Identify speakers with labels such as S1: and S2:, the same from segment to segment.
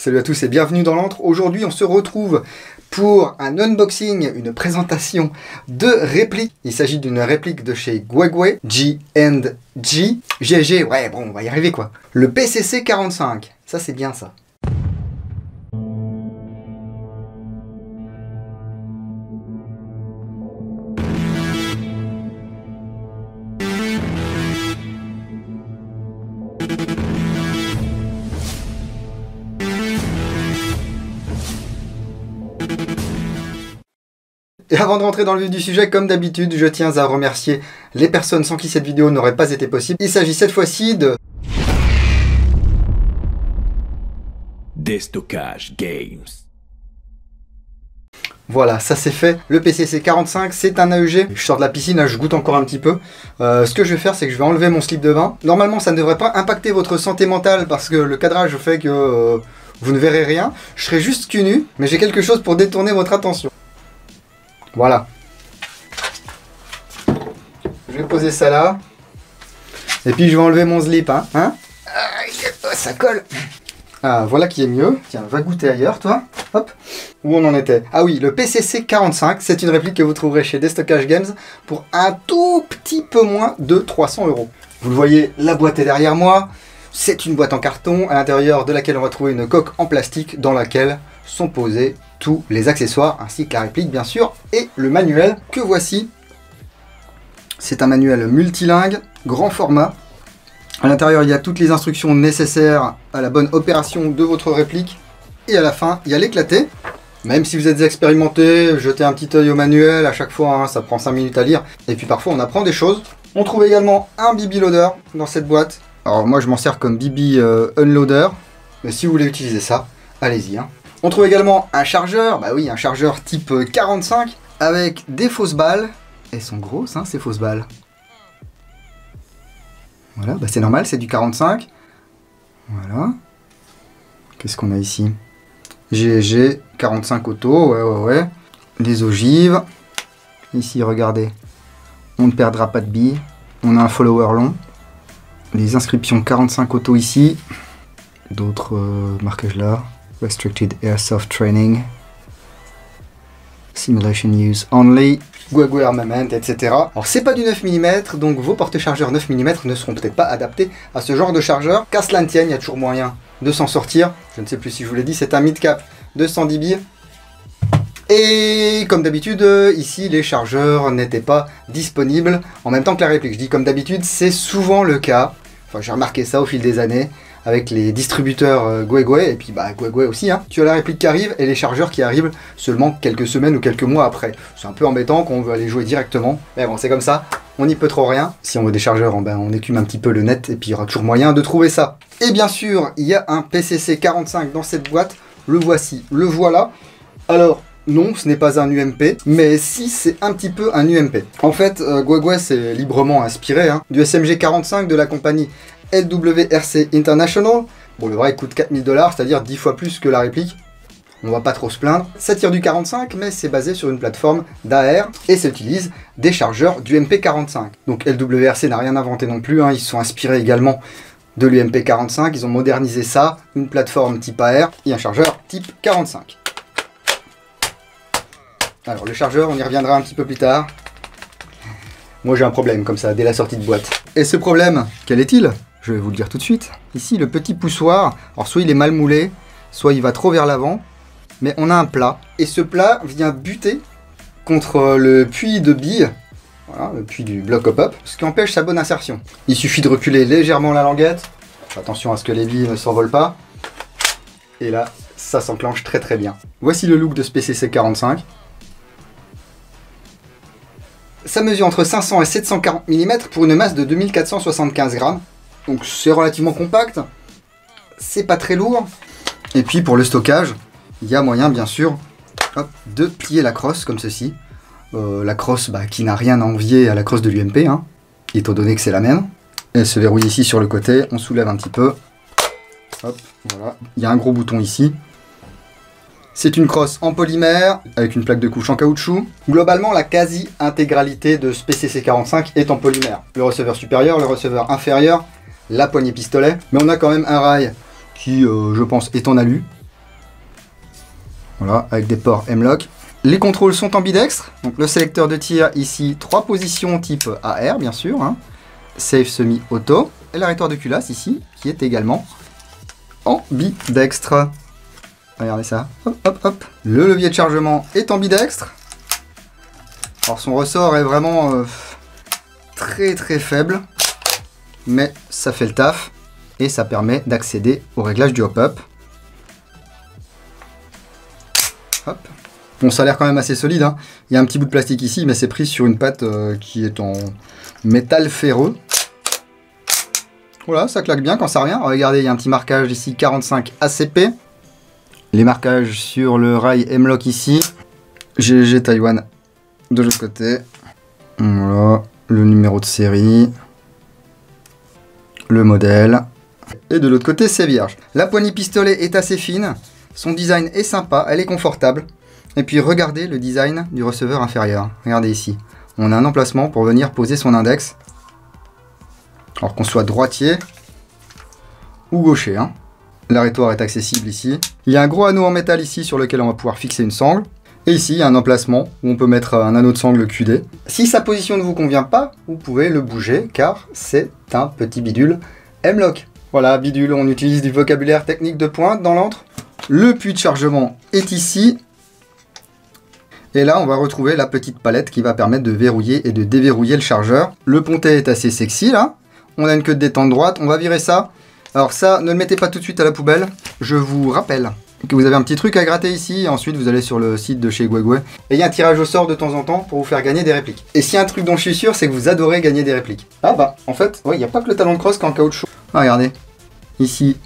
S1: Salut à tous et bienvenue dans l'antre. Aujourd'hui on se retrouve pour un unboxing, une présentation de répliques. Il s'agit d'une réplique de chez Guegui, G&G. GG, ouais bon on va y arriver quoi. Le PCC 45, ça c'est bien ça. Et avant de rentrer dans le vif du sujet, comme d'habitude, je tiens à remercier les personnes sans qui cette vidéo n'aurait pas été possible. Il s'agit cette fois-ci de
S2: Destockage Games.
S1: Voilà, ça c'est fait. Le PCC 45, c'est un AEG. Je sors de la piscine, là, je goûte encore un petit peu. Ce que je vais faire, c'est que je vais enlever mon slip de bain. Normalement, ça ne devrait pas impacter votre santé mentale parce que le cadrage fait que vous ne verrez rien. Je serai juste cul nu, mais j'ai quelque chose pour détourner votre attention. Voilà. Je vais poser ça là. Et puis je vais enlever mon slip, hein. Ça colle. Ah, voilà qui est mieux. Tiens, va goûter ailleurs, toi. Hop. Où on en était? Ah oui, le PCC 45, c'est une réplique que vous trouverez chez Destockage Games pour un tout petit peu moins de 300 €. Vous le voyez, la boîte est derrière moi. C'est une boîte en carton, à l'intérieur de laquelle on va trouver une coque en plastique dans laquelle sont posés tous les accessoires, ainsi que la réplique bien sûr, et le manuel que voici. C'est un manuel multilingue, grand format. À l'intérieur, il y a toutes les instructions nécessaires à la bonne opération de votre réplique. Et à la fin, il y a l'éclaté. Même si vous êtes expérimenté, jetez un petit œil au manuel à chaque fois, hein, ça prend 5 minutes à lire. Et puis parfois, on apprend des choses. On trouve également un BB Loader dans cette boîte. Alors moi, je m'en sers comme BB Unloader. Mais si vous voulez utiliser ça, allez-y, hein. On trouve également un chargeur, bah oui, un chargeur type 45 avec des fausses balles. Elles sont grosses, hein, ces fausses balles. Voilà, bah c'est normal, c'est du 45. Voilà. Qu'est-ce qu'on a ici? GG 45 auto, ouais. Les ogives. Ici, regardez, on ne perdra pas de billes. On a un follower long. Les inscriptions 45 auto ici. D'autres marquages là. Restricted Airsoft Training, Simulation Use Only, Guegui Armament, etc. Alors c'est pas du 9 mm, donc vos porte-chargeurs 9 mm ne seront peut-être pas adaptés à ce genre de chargeur. Qu'à cela ne tienne, il y a toujours moyen de s'en sortir. Je ne sais plus si je vous l'ai dit, c'est un mid-cap de 110 billes. Et comme d'habitude, ici les chargeurs n'étaient pas disponibles en même temps que la réplique. Je dis comme d'habitude, c'est souvent le cas. Enfin, j'ai remarqué ça au fil des années avec les distributeurs Guegui et puis bah Guegui aussi, hein. Tu as la réplique qui arrive et les chargeurs qui arrivent seulement quelques semaines ou quelques mois après. C'est un peu embêtant quand on veut aller jouer directement, mais bon c'est comme ça, on n'y peut trop rien. Si on veut des chargeurs, ben, on écume un petit peu le net et puis il y aura toujours moyen de trouver ça. Et bien sûr, il y a un PCC 45 dans cette boîte, le voici, le voilà. Alors, non, ce n'est pas un UMP, mais si c'est un petit peu un UMP. En fait, Guegui s'est librement inspiré hein, du SMG 45 de la compagnie LWRC International. Bon, le vrai coûte 4000 $, c'est-à-dire 10 fois plus que la réplique. On va pas trop se plaindre. Ça tire du 45, mais c'est basé sur une plateforme d'AR et ça utilise des chargeurs du MP45. Donc LWRC n'a rien inventé non plus, hein. Ils se sont inspirés également de l'UMP45. Ils ont modernisé ça, une plateforme type AR et un chargeur type 45. Alors le chargeur, on y reviendra un petit peu plus tard. Moi j'ai un problème comme ça, dès la sortie de boîte. Et ce problème, quel est-il ? Je vais vous le dire tout de suite. Ici, le petit poussoir, alors soit il est mal moulé, soit il va trop vers l'avant, mais on a un plat. Et ce plat vient buter contre le puits de billes, voilà, le puits du bloc hop-up, ce qui empêche sa bonne insertion. Il suffit de reculer légèrement la languette, attention à ce que les billes ne s'envolent pas, et là, ça s'enclenche très très bien. Voici le look de ce PCC 45. Ça mesure entre 500 et 740 mm pour une masse de 2475 grammes. Donc c'est relativement compact. C'est pas très lourd. Et puis pour le stockage, il y a moyen bien sûr hop, de plier la crosse comme ceci. La crosse bah, qui n'a rien à envier à la crosse de l'UMP, hein, étant donné que c'est la même. Elle se verrouille ici sur le côté. On soulève un petit peu. Hop, voilà. Il y a un gros bouton ici. C'est une crosse en polymère avec une plaque de couche en caoutchouc. Globalement, la quasi-intégralité de ce PCC 45 est en polymère. Le receveur supérieur, le receveur inférieur, la poignée pistolet. Mais on a quand même un rail qui, je pense, est en alu. Voilà, avec des ports M-Lock. Les contrôles sont ambidextres. Donc le sélecteur de tir ici, 3 positions type AR bien sûr. Hein. Safe semi-auto. Et l'arrêteur de culasse ici, qui est également ambidextre. Regardez ça. Hop, hop, hop. Le levier de chargement est ambidextre. Alors son ressort est vraiment très très faible. Mais ça fait le taf. Et ça permet d'accéder au réglage du hop-up. Hop. Bon, ça a l'air quand même assez solide. Hein. Il y a un petit bout de plastique ici, mais c'est pris sur une patte qui est en métal ferreux. Voilà, ça claque bien quand ça revient. Regardez, il y a un petit marquage ici, 45 ACP. Les marquages sur le rail M-Lock ici. GG Taïwan de l'autre côté. Voilà, le numéro de série. Le modèle. Et de l'autre côté, c'est vierge. La poignée pistolet est assez fine. Son design est sympa, elle est confortable. Et puis regardez le design du receveur inférieur. Regardez ici. On a un emplacement pour venir poser son index. Alors qu'on soit droitier ou gaucher. Hein. L'arrêtoire est accessible ici. Il y a un gros anneau en métal ici sur lequel on va pouvoir fixer une sangle. Et ici, il y a un emplacement où on peut mettre un anneau de sangle QD. Si sa position ne vous convient pas, vous pouvez le bouger car c'est un petit bidule M-Lock. Voilà, bidule, on utilise du vocabulaire technique de pointe dans l'antre. Le puits de chargement est ici. Et là, on va retrouver la petite palette qui va permettre de verrouiller et de déverrouiller le chargeur. Le pontet est assez sexy là. On a une queue de détente droite, on va virer ça. Alors ça, ne le mettez pas tout de suite à la poubelle. Je vous rappelle que vous avez un petit truc à gratter ici. Et ensuite, vous allez sur le site de chez Guegui. Et il y a un tirage au sort de temps en temps pour vous faire gagner des répliques. Et s'il y a un truc dont je suis sûr, c'est que vous adorez gagner des répliques. Ah bah, en fait, ouais, il n'y a pas que le talon de crosse qui est en caoutchouc. Ah, regardez. Ici.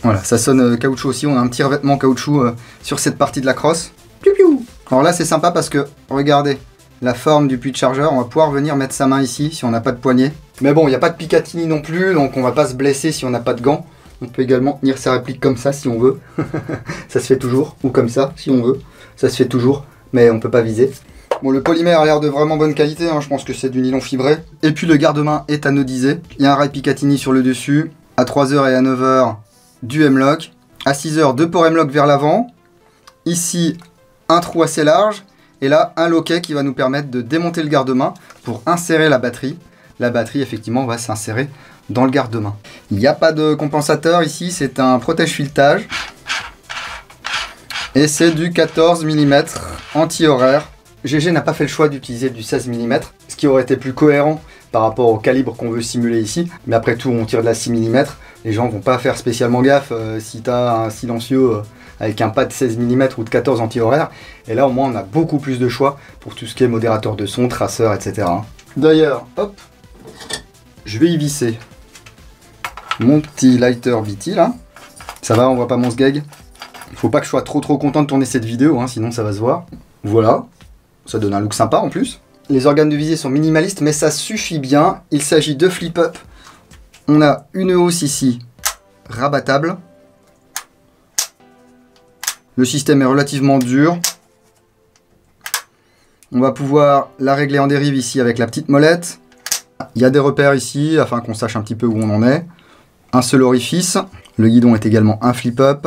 S1: Voilà, ça sonne caoutchouc aussi. On a un petit revêtement caoutchouc sur cette partie de la crosse. Piou piou. Alors là, c'est sympa parce que, regardez, la forme du puits de chargeur. On va pouvoir venir mettre sa main ici si on n'a pas de poignet. Mais bon, il n'y a pas de Picatinny non plus, donc on va pas se blesser si on n'a pas de gants. On peut également tenir sa réplique comme ça si on veut. Ça se fait toujours. Ou comme ça si on veut. Ça se fait toujours, mais on peut pas viser. Bon, le polymère a l'air de vraiment bonne qualité, hein. Je pense que c'est du nylon fibré. Et puis le garde-main est anodisé. Il y a un rail Picatinny sur le dessus. À 3h et à 9h, du M-Lock. À 6h, 2 ports M-Lock vers l'avant. Ici, un trou assez large. Et là, un loquet qui va nous permettre de démonter le garde-main pour insérer la batterie. La batterie, effectivement, va s'insérer dans le garde-main. Il n'y a pas de compensateur ici, c'est un protège-filetage. Et c'est du 14 mm anti-horaire. GG n'a pas fait le choix d'utiliser du 16 mm, ce qui aurait été plus cohérent par rapport au calibre qu'on veut simuler ici. Mais après tout, on tire de la 6 mm. Les gens vont pas faire spécialement gaffe si tu as un silencieux avec un pas de 16 mm ou de 14 anti-horaire. Et là, au moins, on a beaucoup plus de choix pour tout ce qui est modérateur de son, traceur, etc. D'ailleurs, hop, je vais y visser mon petit lighter BT là. Ça va, on voit pas mon sgeg. Il faut pas que je sois trop content de tourner cette vidéo, hein, sinon ça va se voir. Voilà, ça donne un look sympa en plus. Les organes de visée sont minimalistes, mais ça suffit bien. Il s'agit de flip-up. On a une hausse ici, rabattable. Le système est relativement dur. On va pouvoir la régler en dérive ici avec la petite molette. Il y a des repères ici afin qu'on sache un petit peu où on en est. Un seul orifice. Le guidon est également un flip-up.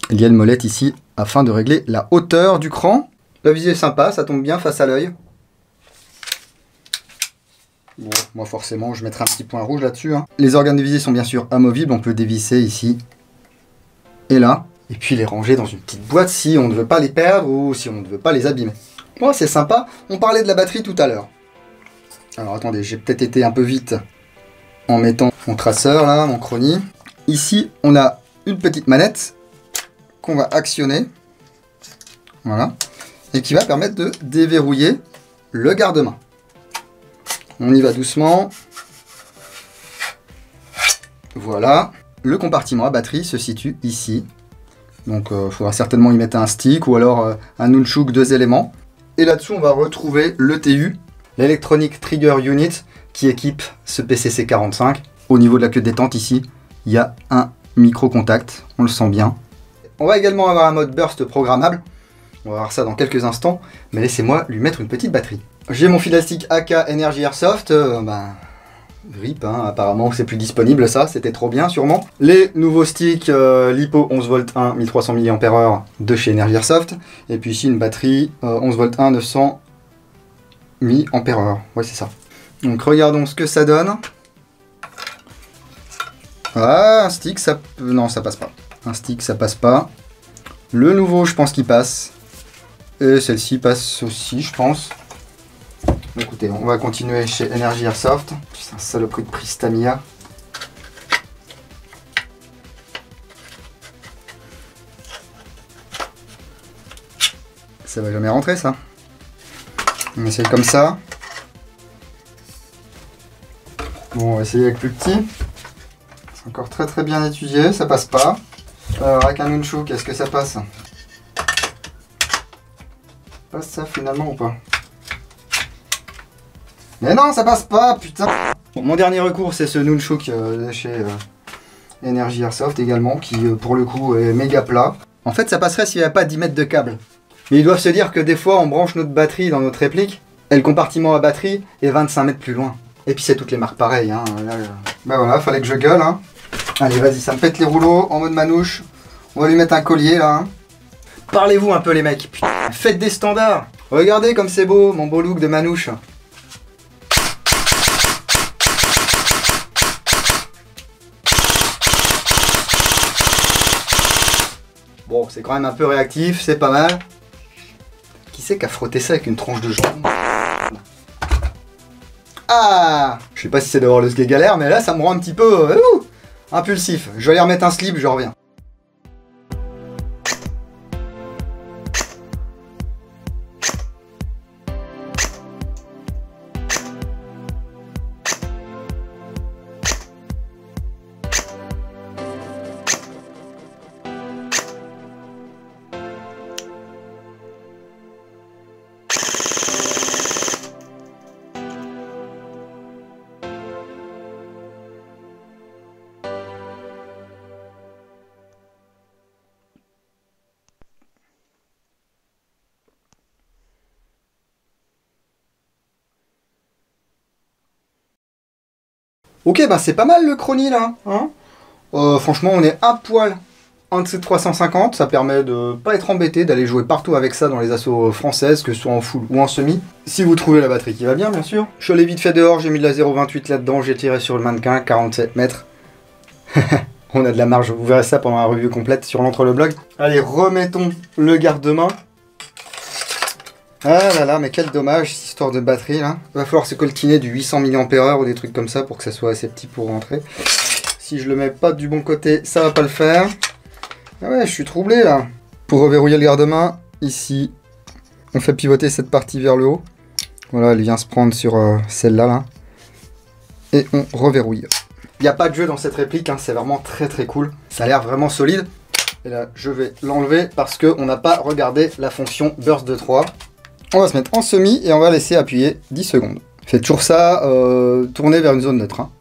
S1: Il y a une molette ici afin de régler la hauteur du cran. La visée est sympa, ça tombe bien face à l'œil. Bon, moi forcément je mettrai un petit point rouge là-dessus. Hein. Les organes de visée sont bien sûr amovibles, on peut dévisser ici et là. Et puis les ranger dans une petite boîte si on ne veut pas les perdre ou si on ne veut pas les abîmer. Bon, c'est sympa. On parlait de la batterie tout à l'heure. Alors attendez, j'ai peut-être été un peu vite en mettant mon traceur là, mon chrony. Ici, on a une petite manette qu'on va actionner. Voilà. Et qui va permettre de déverrouiller le garde-main. On y va doucement. Voilà. Le compartiment à batterie se situe ici. Donc il faudra certainement y mettre un stick ou alors un nunchuk 2 éléments. Et là-dessous, on va retrouver le TU, l'Electronic Trigger Unit, qui équipe ce PCC45. Au niveau de la queue de détente ici, il y a un micro-contact, on le sent bien. On va également avoir un mode burst programmable. On va voir ça dans quelques instants, mais laissez-moi lui mettre une petite batterie. J'ai mon fil à stick AK Energy Airsoft, RIP, hein, apparemment c'est plus disponible ça, c'était trop bien sûrement. Les nouveaux sticks LiPo 11V1 1300 mAh de chez Energy Airsoft. Et puis ici une batterie 11V1 900 mAh. Ouais c'est ça. Donc regardons ce que ça donne. Ah, un stick ça... Non ça passe pas. Un stick ça passe pas. Le nouveau je pense qu'il passe. Et celle-ci passe aussi je pense. Écoutez, on va continuer chez Energy Airsoft. C'est un saloperie de prix Tamiya. Ça va jamais rentrer ça. On essaye comme ça. Bon, on va essayer avec plus petit. C'est encore très bien étudié, ça passe pas. Alors avec un nunchuk, est-ce que ça passe? Passe ça finalement ou pas? Mais non, ça passe pas, putain. Bon, mon dernier recours, c'est ce nunchuk de chez Energy Airsoft également, qui pour le coup est méga plat. En fait, ça passerait s'il n'y avait pas 10 mètres de câble. Mais ils doivent se dire que des fois, on branche notre batterie dans notre réplique, et le compartiment à batterie est 25 mètres plus loin. Et puis c'est toutes les marques pareilles. Hein. Bah voilà, fallait que je gueule. Hein. Allez, vas-y, ça me pète les rouleaux en mode manouche. On va lui mettre un collier là. Hein. Parlez-vous un peu les mecs. Putain, faites des standards. Regardez comme c'est beau, mon beau look de manouche. Bon, c'est quand même un peu réactif, c'est pas mal. Qui c'est qui a frotté ça avec une tranche de jambon? Ah! Je sais pas si c'est d'avoir le sgeg galère, mais là ça me rend un petit peu impulsif. Je vais aller remettre un slip, je reviens. Ok, bah c'est pas mal le chrony là. Hein, franchement, on est un poil en dessous de 350. Ça permet de pas être embêté, d'aller jouer partout avec ça dans les assauts françaises, que ce soit en full ou en semi. Si vous trouvez la batterie qui va bien, bien sûr. Je l'ai vite fait dehors, j'ai mis de la 0,28 là-dedans, j'ai tiré sur le mannequin, 47 mètres. On a de la marge, vous verrez ça pendant la review complète sur l'entre-le-blog. Allez, remettons le garde-main. Ah là là, mais quel dommage, cette histoire de batterie là. Il va falloir se coltiner du 800 mAh ou des trucs comme ça pour que ça soit assez petit pour rentrer. Si je le mets pas du bon côté, ça va pas le faire. Ah ouais, je suis troublé là. Pour reverrouiller le garde-main, ici, on fait pivoter cette partie vers le haut. Voilà, elle vient se prendre sur celle-là là. Et on reverrouille. Il n'y a pas de jeu dans cette réplique, hein, c'est vraiment très cool. Ça a l'air vraiment solide. Et là, je vais l'enlever parce qu'on n'a pas regardé la fonction burst de 3. On va se mettre en semi et on va laisser appuyer 10 secondes. Faites toujours ça, tourner vers une zone neutre. Hein.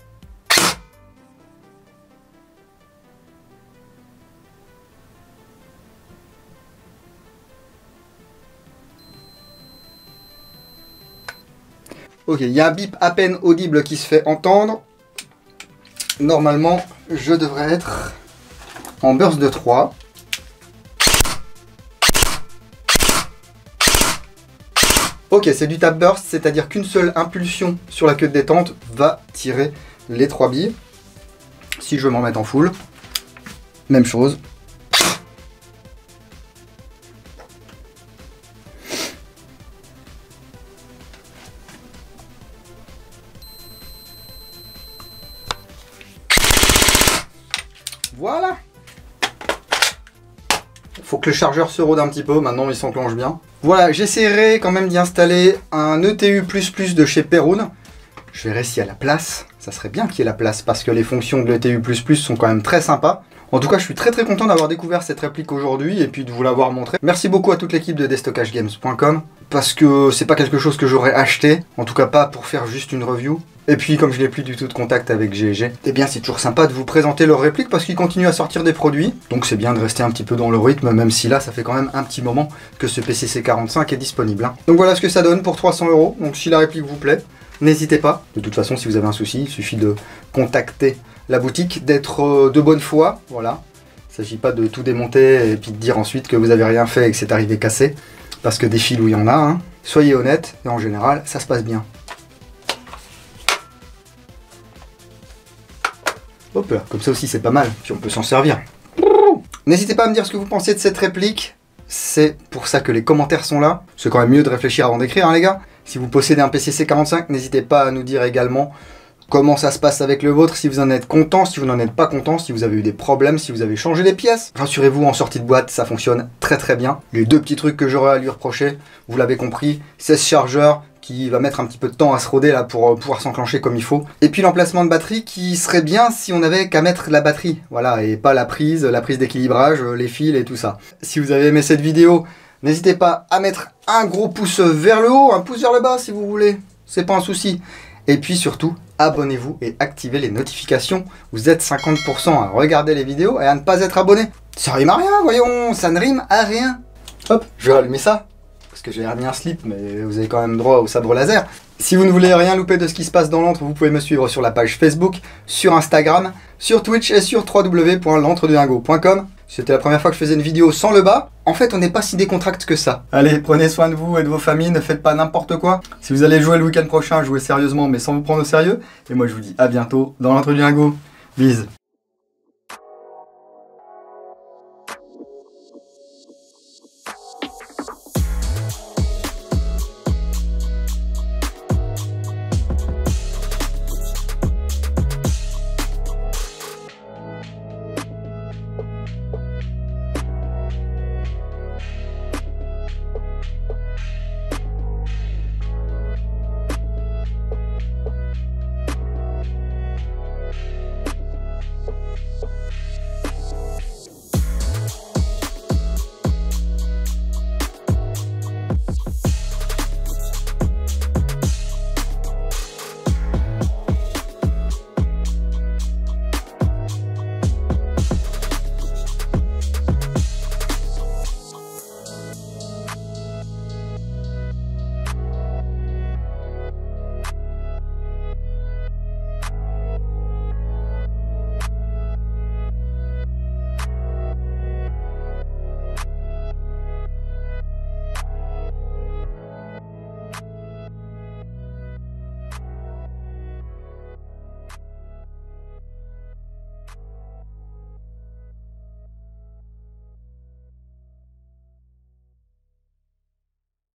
S1: Ok, il y a un bip à peine audible qui se fait entendre. Normalement, je devrais être en burst de 3. Ok, c'est du tap burst, c'est-à-dire qu'une seule impulsion sur la queue de détente va tirer les 3 billes. Si je veux m'en mettre en full, même chose. Voilà. Faut que le chargeur se rôde un petit peu, maintenant il s'enclenche bien. Voilà, j'essaierai quand même d'y installer un ETU++ de chez Perun. Je verrai s'il y a la place. Ça serait bien qu'il y ait la place parce que les fonctions de l'ETU++ sont quand même très sympas. En tout cas, je suis très content d'avoir découvert cette réplique aujourd'hui et puis de vous l'avoir montré. Merci beaucoup à toute l'équipe de destockagegames.com parce que c'est pas quelque chose que j'aurais acheté, en tout cas pas pour faire juste une review. Et puis comme je n'ai plus du tout de contact avec GG, eh bien c'est toujours sympa de vous présenter leurs répliques parce qu'ils continuent à sortir des produits. Donc c'est bien de rester un petit peu dans le rythme, même si là ça fait quand même un petit moment que ce PCC45 est disponible. Hein. Donc voilà ce que ça donne pour 300 €. Donc si la réplique vous plaît, n'hésitez pas. De toute façon, si vous avez un souci, il suffit de contacter la boutique, d'être de bonne foi, voilà. Il ne s'agit pas de tout démonter et puis de dire ensuite que vous n'avez rien fait et que c'est arrivé cassé, parce que des filous, il y en a, hein. Soyez honnête, et en général, ça se passe bien. Hop là, comme ça aussi c'est pas mal, puis on peut s'en servir. N'hésitez pas à me dire ce que vous pensez de cette réplique, c'est pour ça que les commentaires sont là. C'est quand même mieux de réfléchir avant d'écrire, hein les gars. Si vous possédez un PCC45, n'hésitez pas à nous dire également comment ça se passe avec le vôtre, si vous en êtes content, si vous n'en êtes pas content, si vous avez eu des problèmes, si vous avez changé des pièces. Rassurez-vous, en sortie de boîte, ça fonctionne très très bien. Les deux petits trucs que j'aurais à lui reprocher, vous l'avez compris, c'est ce chargeur qui va mettre un petit peu de temps à se roder là pour pouvoir s'enclencher comme il faut. Et puis l'emplacement de batterie qui serait bien si on n'avait qu'à mettre la batterie, voilà, et pas la prise d'équilibrage, les fils et tout ça. Si vous avez aimé cette vidéo, n'hésitez pas à mettre un gros pouce vers le haut, un pouce vers le bas si vous voulez, c'est pas un souci. Et puis surtout, abonnez-vous et activez les notifications. Vous êtes 50% à regarder les vidéos et à ne pas être abonné. Ça rime à rien, voyons, ça ne rime à rien. Hop, je vais rallumer ça, parce que j'ai remis un slip, mais vous avez quand même droit au sabre laser. Si vous ne voulez rien louper de ce qui se passe dans l'antre, vous pouvez me suivre sur la page Facebook, sur Instagram, sur Twitch et sur www.l'entrededingo.com. C'était la première fois que je faisais une vidéo sans le bas. En fait, on n'est pas si décontracté que ça. Allez, prenez soin de vous et de vos familles, ne faites pas n'importe quoi. Si vous allez jouer le week-end prochain, jouez sérieusement, mais sans vous prendre au sérieux. Et moi, je vous dis à bientôt dans l'Entre du Dingo. Bise.